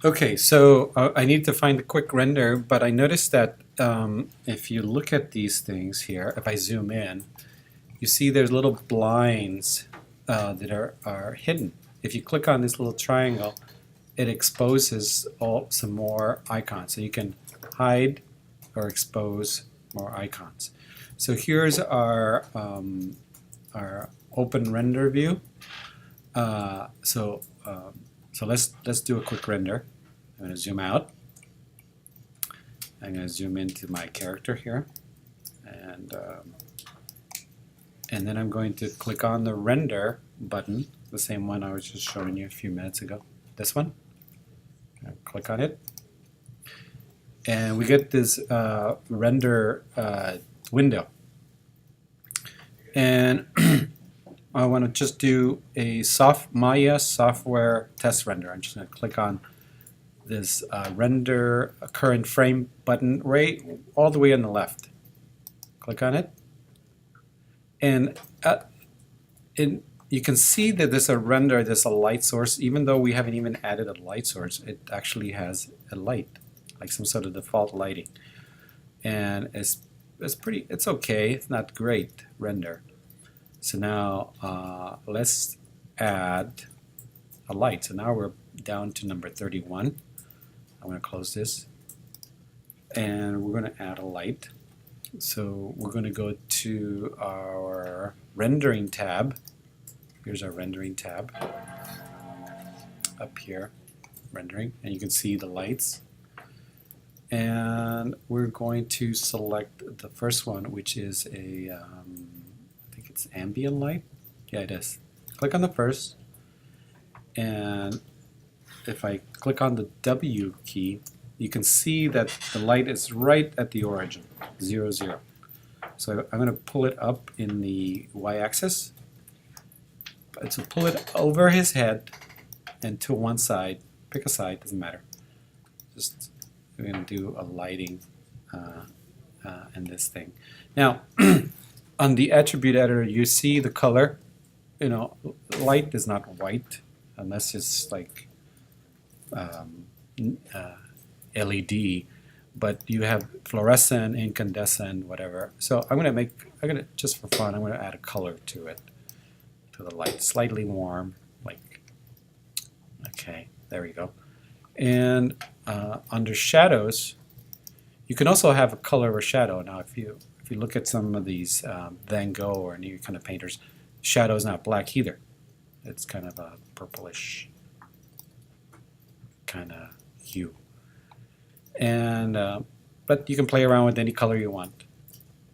Okay, so I need to find a quick render, but I noticed that if you look at these things here, if I zoom in, you see there's little blinds that are hidden. If you click on this little triangle, it exposes some more icons. So you can hide or expose more icons. So here's our open render view. So let's do a quick render. I'm going to zoom out. I'm going to zoom into my character here, and then I'm going to click on the render button, the same one I was just showing you a few minutes ago. This one. Click on it, and we get this render window. And I want to just do a Maya software test render. I'm just going to click on this render current frame button right all the way on the left. Click on it, and you can see that there's a render, there's a light source. Even though we haven't even added a light source, it actually has a light, like some sort of default lighting, and it's okay. It's not great render. So now let's add a light. So now we're down to number 31. I'm going to close this, and we're going to add a light. So we're going to go to our rendering tab. Here's our rendering tab up here, rendering, and you can see the lights. And we're going to select the first one, which is I think it's ambient light. Yeah, it is. Click on the first, and if I click on the W key, you can see that the light is right at the origin, 0, 0. So I'm going to pull it up in the y-axis. So pull it over his head and to one side. Pick a side, doesn't matter. Just we're going to do a lighting in this thing. Now, on the attribute editor, you see the color. You know, light is not white unless it's like LED, but you have fluorescent, incandescent, whatever. So I'm going to just for fun, I'm going to add a color to it, to the light, slightly warm, like, okay, there we go. And under shadows, you can also have a color or shadow. Now, if you look at some of these Van Gogh or any kind of painters, shadow is not black either. It's kind of a purplish kind of hue. And but you can play around with any color you want.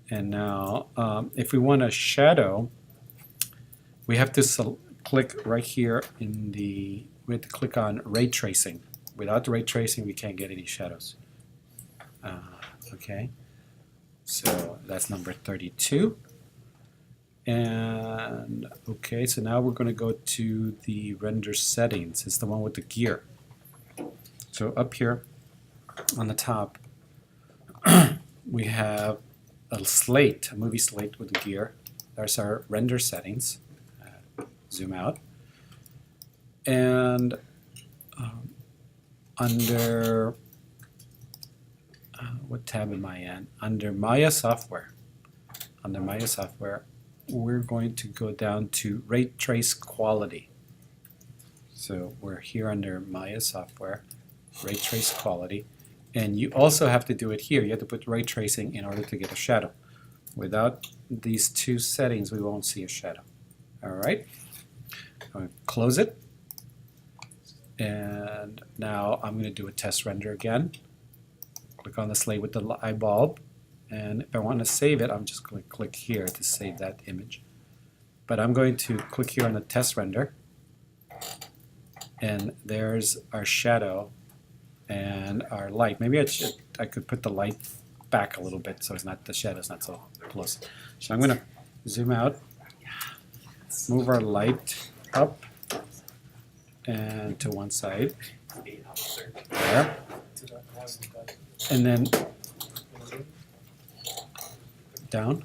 And now, if we want a shadow, we have to click right here in the. We have to click on ray tracing. Without the ray tracing, we can't get any shadows. Okay, so that's number 32. And okay, so now we're going to go to the render settings. It's the one with the gear. So up here on the top, we have a slate, a movie slate with the gear. There's our render settings. Zoom out. And under, what tab am I in? Under Maya Software. Under Maya Software, we're going to go down to Ray Trace Quality. So we're here under Maya Software, Ray Trace Quality. And you also have to do it here. You have to put ray tracing in order to get a shadow. Without these two settings, we won't see a shadow. All right. I'm going to close it. And now I'm going to do a test render again. Click on the slate with the light bulb. And if I want to save it, I'm just going to click here to save that image. But I'm going to click here on the test render. And there's our shadow and our light. Maybe I could put the light back a little bit so it's not, the shadow's not so close. So I'm going to zoom out, move our light up and to one side, there, and then down.